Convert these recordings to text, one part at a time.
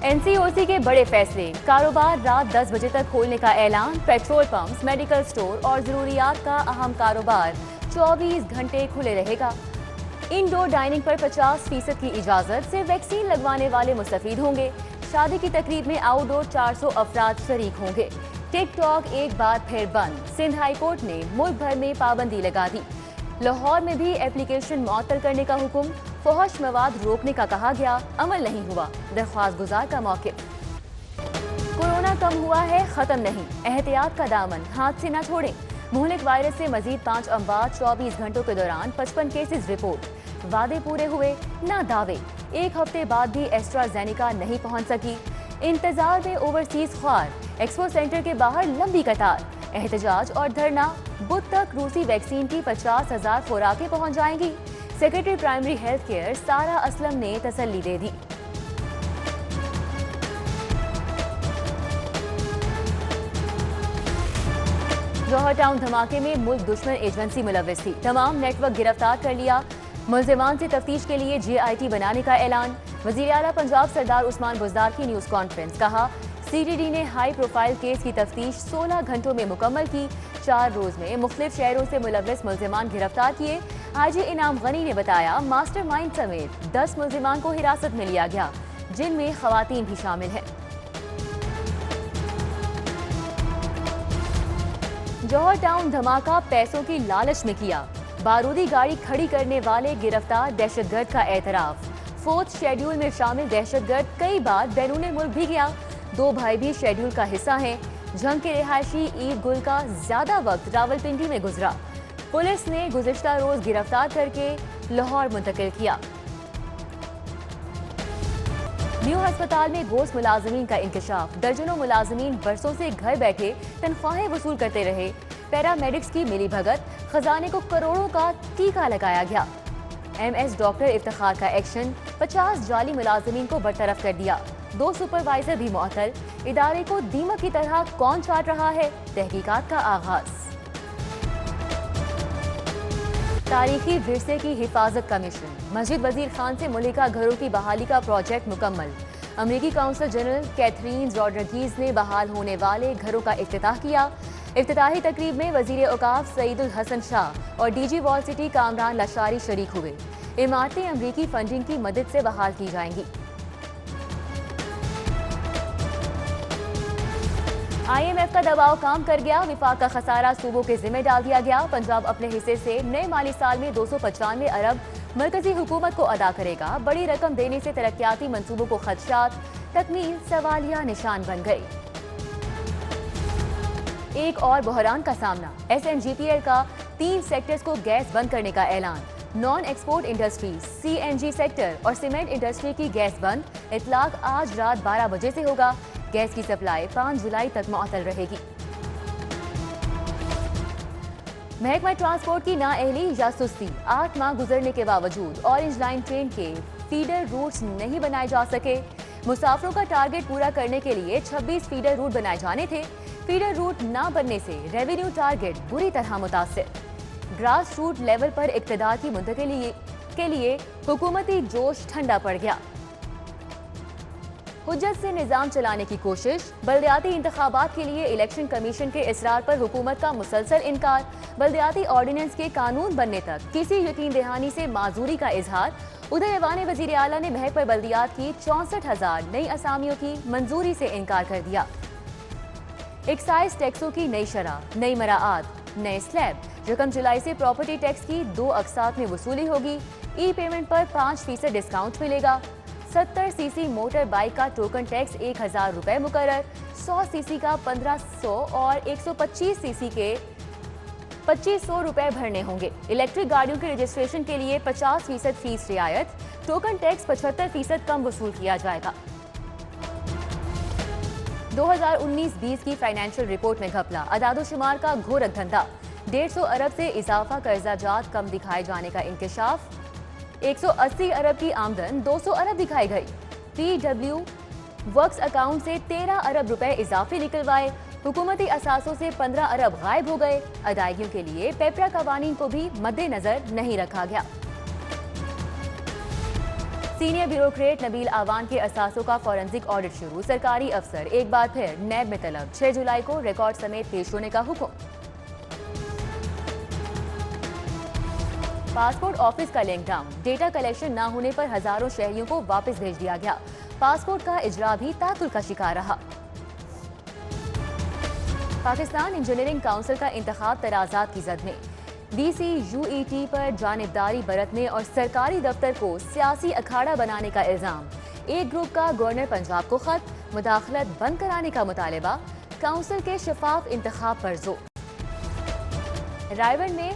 NCOC के बड़े फैसले, कारोबार रात 10 बजे तक खोलने का ऐलान। पेट्रोल पंप्स, मेडिकल स्टोर और जरूरियात का अहम कारोबार 24 घंटे खुले रहेगा। इंडोर डाइनिंग पर 50% की इजाजत से वैक्सीन लगवाने वाले मुस्तफीद होंगे। शादी की तकरीब में आउटडोर 400 अफराद शरीक होंगे। टिकटॉक एक बार फिर बंद। सिंध हाई कोर्ट ने मुल्क भर में पाबंदी लगा दी। लाहौर में भी एप्लीकेशन मुअत्तल करने का हुक्म। फहश मवाद रोकने का कहा गया, अमल नहीं हुआ। दरख्वास्त गुजार का मौक़िफ़। कोरोना कम हुआ है, खत्म नहीं। एहतियात का दामन हाथ से न छोड़ें। मुहलिक वायरस से मजीद 5 अमवात। 24 घंटों के दौरान 55 केसेस रिपोर्ट। वादे पूरे हुए ना दावे। एक हफ्ते बाद भी एस्ट्राजेनेका नहीं पहुंच सकी। इंतजार में ओवरसीज ख्वार। एक्सपो सेंटर के बाहर लंबी कतार। एहतजाज और धरना। बुध तक रूसी वैक्सीन की 50,000 खुराकें पहुंच जाएंगी। सेक्रेटरी प्राइमरी हेल्थ केयर सारा असलम ने तसल्ली दे दी। जौहर टाउन धमाके में मुल्क दुश्मन एजेंसी मुलव्विस थी। तमाम नेटवर्क गिरफ्तार कर लिया। मुल्जिमान से तफ्तीश के लिए JIT बनाने का ऐलान। वजीर आला पंजाब सरदार उस्मान बुज़दार की न्यूज़ कॉन्फ्रेंस। कहा, CTD ने हाई प्रोफाइल केस की तफ्तीश 16 घंटों में मुकम्मल की। 4 रोज में मुख्तलिफ शहरों से मुलव्विस मुल्जिमान गिरफ्तार किए। IG इनाम गनी ने बताया, मास्टरमाइंड समेत 10 मुल्जिमान को हिरासत में लिया गया, जिनमें खवातीन भी शामिल हैं। जौहर टाउन धमाका पैसों की लालच में किया। बारूदी गाड़ी खड़ी करने वाले गिरफ्तार। दहशतगर्द का एतराफ। 4th शेड्यूल में शामिल दहशतगर्द कई बार बैरून मुल्क भी गया। 2 भाई भी शेड्यूल का हिस्सा हैं। झंग के रिहायशी ईद गुल का ज्यादा वक्त रावलपिंडी में गुजरा। पुलिस ने गुज़िश्ता रोज गिरफ्तार करके लाहौर मुंतकिल किया। न्यू अस्पताल में गोश्त मुलाजमीन का इंकशाफ। दर्जनों मुलाजमीन बरसों से घर बैठे तनख्वाहें वसूल करते रहे। पैरामेडिक्स की मिली भगत। खजाने को करोड़ों का टीका लगाया गया। MS डॉक्टर इफ्तिखार का एक्शन। 50 जाली मुलाजमीन को बरतरफ कर दिया। 2 सुपरवाइजर भी मुअत्तल। इदारे को दीमक की तरह कौन चाट रहा है, तहकीकात का आगाज। तारीखी विरसे की हिफाजत का मिशन। मस्जिद वजीर खान से मुल्लिका घरों की बहाली का प्रोजेक्ट मुकम्मल। अमरीकी काउंसल जनरल कैथरीन रॉड्रिगीज ने बहाल होने वाले घरों का इफ्तिताह किया। इफ्तिताही तकरीब में वजीर औकाफ सईदुल हसन शाह और DG wall city Kamran Lashari शरीक हुए। इमारतें अमरीकी फंडिंग की मदद से बहाल की जाएंगी। IMF का दबाव काम कर गया। विफाक का खसारा सूबों के जिम्मे डाल दिया गया। पंजाब अपने हिस्से से नए माली साल में 295 अरब मरकजी हुकूमत को अदा करेगा। बड़ी रकम देने से तरक्याती मंसूबों को खदशात। तकमील सवालिया निशान बन गई। एक और बहरान का सामना। SNGPL का 3 सेक्टर्स को गैस बंद करने का ऐलान। Non export industries, CNG sector और सीमेंट इंडस्ट्री की गैस बंद। इतलाक आज रात 12 बजे से होगा। गैस की सप्लाई 5 जुलाई तक मुअत्तल रहेगी। महकमा ट्रांसपोर्ट की नाअहली या सुस्ती। 8 माह गुजरने के बावजूद ऑरेंज लाइन ट्रेन के फीडर रूट्स नहीं बनाए जा सके। मुसाफिरों का टारगेट पूरा करने के लिए 26 फीडर रूट बनाए जाने थे। फीडर रूट ना बनने से रेवेन्यू टारगेट बुरी तरह मुतासिर। ग्रास रूट लेवल पर इक्तदार की मुंतकिली के लिए हुकूमती जोश ठंडा पड़ गया। हुज्जत से निजाम चलाने की कोशिश। बल्दियाती इंतखाबात के लिए इलेक्शन कमीशन के इसरार पर हुकूमत का मुसलसल इनकार। बल्दियाती ऑर्डिनेंस के कानून बनने तक किसी यकीन दहानी से माजूरी का इजहार। उधर ऐवान वजीर आला ने महक पर बल्दियात की 64,000 नई असामियों की मंजूरी से इनकार कर दिया। एक्साइज टैक्सों की नई शरह, नई मराआत, नए स्लैब। रकम जुलाई से प्रॉपर्टी टैक्स की 2 अक़सात में वसूली होगी। ई-पेमेंट पर 5% डिस्काउंट मिलेगा। 70 सीसी मोटर बाइक का टोकन टैक्स 1,000 रुपए मुकर्रर। 100 सीसी का 1,500 और 125 सीसी के 2,500 रुपए भरने होंगे। इलेक्ट्रिक गाड़ियों के रजिस्ट्रेशन के लिए 50% फीस रियायत। टोकन टैक्स 75% कम वसूल किया जाएगा। 2019-20 की फाइनेंशियल रिपोर्ट में घपला। अदादोशुमार का घोर धंधा। 150 अरब से इजाफा कर्जा जात कम दिखाए जाने का इंकशाफ। 180 अरब की आमदन 200 अरब दिखाई गई। PW वर्क्स अकाउंट से 13 अरब रुपए इजाफे निकलवाए। हुकूमती असासों से 15 अरब गायब हो गए। अदायगियों के लिए पेपरा कवानीन को भी मद्देनजर नहीं रखा गया। सीनियर ब्यूरोक्रेट नबील आवान के असासों का फॉरेंसिक ऑडिट शुरू। सरकारी अफसर एक बार फिर नैब में तलब। 6 जुलाई को रिकॉर्ड समेत पेश होने का हुक्म। पासपोर्ट ऑफिस का लिंक डाउन। डेटा कलेक्शन न होने पर हजारों शहरियों को वापस भेज दिया गया। पासपोर्ट का इजरा भी तातुल का शिकार रहा। पाकिस्तान इंजीनियरिंग काउंसिल का इंतखाब तनाज़ात की जद में। VCUET पर जानिबदारी बरतने और सरकारी दफ्तर को सियासी अखाड़ा बनाने का इल्जाम। एक ग्रुप का गवर्नर पंजाब को खत। मुदाखलत बंद कराने का मुतालबा। काउंसिल के शफाफ इंतखाब पर जोर। रायगढ़ में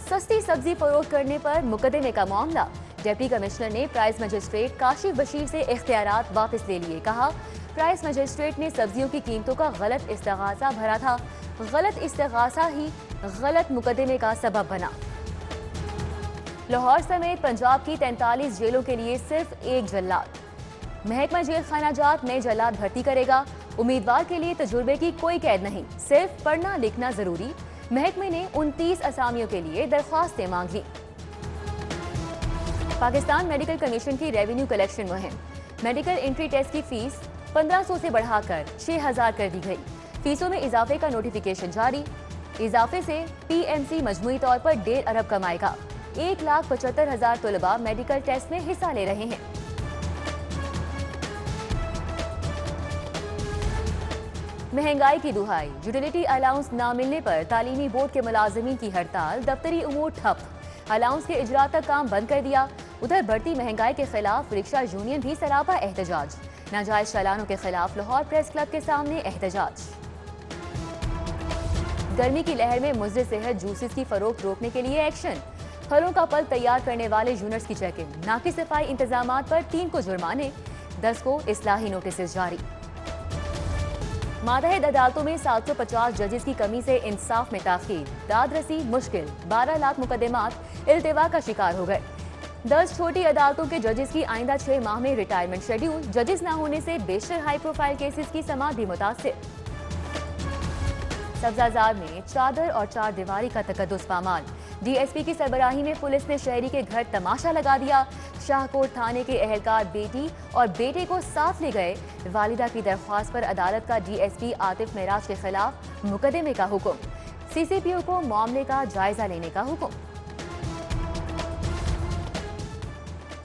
सस्ती सब्जी फरोख्त करने पर मुकदमे का मामला। डिप्टी कमिश्नर ने प्राइस मजिस्ट्रेट काशिफ बशीर से इख्तियारात वापस ले लिए। कहा, प्राइस मजिस्ट्रेट ने सब्जियों की कीमतों का गलत इस्तेगासा भरा था। गलत इस्तेगासा ही गलत मुकदमे का सबब बना। लाहौर समेत पंजाब की 43 जेलों के लिए सिर्फ एक जल्लाद। महकमा जेल खाना जात नए जल्लाद भर्ती करेगा। उम्मीदवार के लिए तजुर्बे की कोई कैद नहीं, सिर्फ पढ़ना लिखना जरूरी। महकमे ने 29 असामियों के लिए दरख्वास्तें मांग ली। पाकिस्तान मेडिकल कमीशन की रेवेन्यू कलेक्शन मुहिम। मेडिकल एंट्री टेस्ट की फीस 1500 से बढ़ाकर 6000 कर दी गई। फीसों में इजाफे का नोटिफिकेशन जारी। इजाफे से PMC मजमूई तौर पर 1.5 अरब कमाएगा। 1,75,000 तलबा मेडिकल टेस्ट में हिस्सा ले रहे हैं। महंगाई की दुहाई। यूटिलिटी अलाउंस न मिलने पर तालीमी बोर्ड के मुलाजिमीन की हड़ताल। दफ्तरी उमूर ठप। अलाउंस के इजरा तक काम बंद कर दिया। उधर बढ़ती महंगाई के खिलाफ रिक्शा यूनियन भी सरापा एहतजाज। नाजायज चालानों के खिलाफ लाहौर प्रेस क्लब के सामने एहतजाज। गर्मी की लहर में मुज़र सेहत जूसेस की फरोख्त रोकने के लिए एक्शन। फलों का पल्प तैयार करने वाले यूनिट्स की चेकिंग। नाकी सफाई इंतजामात पर 3 को जुर्माने, 10 को इस्लाही नोटिस जारी। मातहत अदालतों में 750 जजेस की कमी से इंसाफ में ताखीर। दादरसी मुश्किल। 12 लाख मुकदमात इल्तिवा का शिकार हो गए। 10 छोटी अदालतों के जजेस की आइंदा 6 माह में रिटायरमेंट शेड्यूल। जजेस न होने से बेशतर हाई प्रोफाइल केसेस की समाअत भी मुतासिर। सब्जाजार में चादर और चार दीवारी का तकद्दुस पामाल। DSP की सरबराही में पुलिस ने शहरी के घर तमाशा लगा दिया। शाहकोट थाने के एहलकार बेटी और बेटे को साथ ले गए। वालिदा की दरख्वास्त पर अदालत का DSP आतिफ मेराज के खिलाफ मुकदमे का हुक्म। CCPO को मामले का जायजा लेने का हुक्म।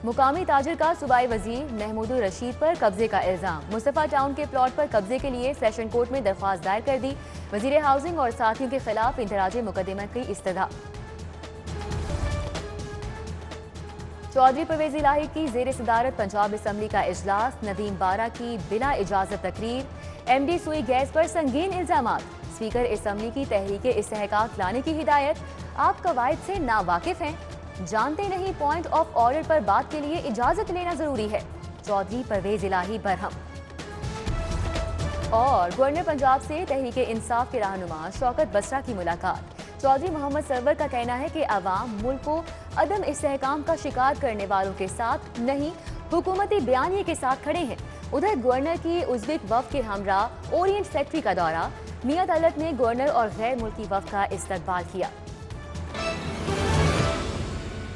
मुकामी ताजिर का सूबाई वजीर महमूदुर रशीद पर कब्जे का इल्जाम। मुस्तफा टाउन के प्लॉट पर कब्जे के लिए सेशन कोर्ट में दरख्वास्त दायर कर दी। वजीर हाउसिंग और साथियों के खिलाफ इंदराज मुकदमे की इस्तदा। चौधरी परवेज इलाही की जेर सदारत पंजाब असम्बली का इजलास। नदीम बारा की बिना इजाजत तकरीर। MD सुई गैस पर संगीन इल्जामात। स्पीकर असम्बली की तहरीक इस्तेहकाक लाने की हिदायत। आप कवायद से नावाकिफ हैं, जानते नहीं पॉइंट ऑफ ऑर्डर पर बात के लिए इजाजत लेना जरूरी है। चौधरी परवेज इलाही बरहम। और गवर्नर पंजाब से तहरीक इंसाफ के रहनुमा शौकत बसरा की मुलाकात। चौधरी मोहम्मद सरवर का कहना है कि अवाम मुल्क को अदम इस्तेहकाम का शिकार करने वालों के साथ नहीं, हुकूमती बयानिए के साथ खड़े हैं। उधर गवर्नर की उज़्बेक वफ़द के हमरा ओरिएंट सेक्रेटरी का दौरा। मियां दौलत ने गवर्नर और गैर मुल्की वफ़द का इस्तकबाल किया।